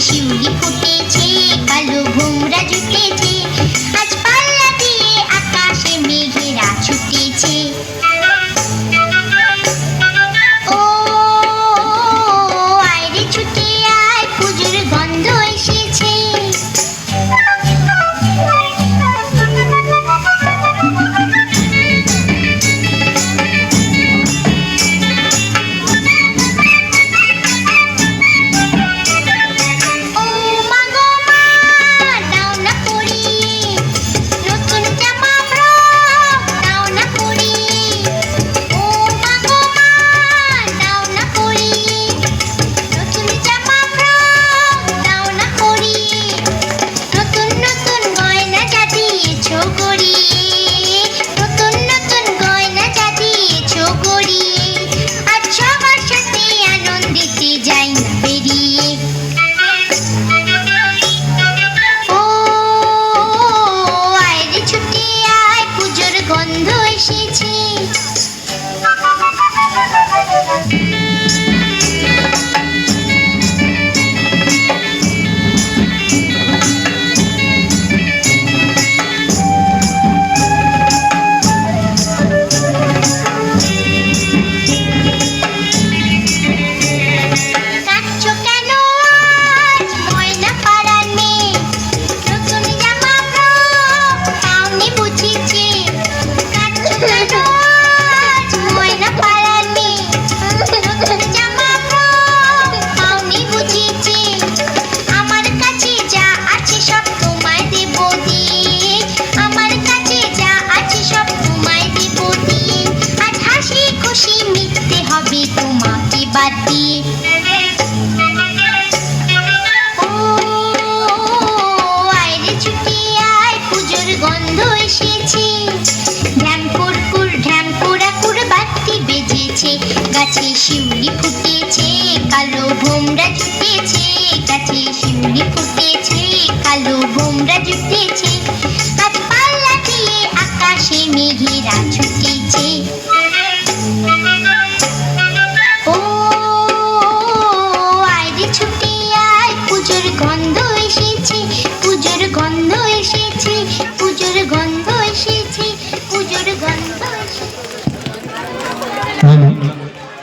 শিউলি ফুটেছে, কালো ভোমরা জুটেছে, আজ পাল্লা দিয়ে আকাশে মেঘেরা ছুটেছে। ও আয়রে ছুটে আয়, পুজোর গন্ধ এসেছে। গন্ধ এসেছে। তোমাকে বাদ দিয়ে ও আয়রে ছুটে আয়, পুজোর গন্ধ এসেছে। ঢ্যামকুরকুর ঢ্যামকুরাকুর বাতি বেজেছে, গাছে শিউলি ফুটেছে, কালো ভোমরা জুটেছে, গাছে শিউলি ফুটেছে, কালো ভোমরা জুটেছে, আজ পাল্লা দিয়ে আকাশে মেঘেরা ছুটেছে।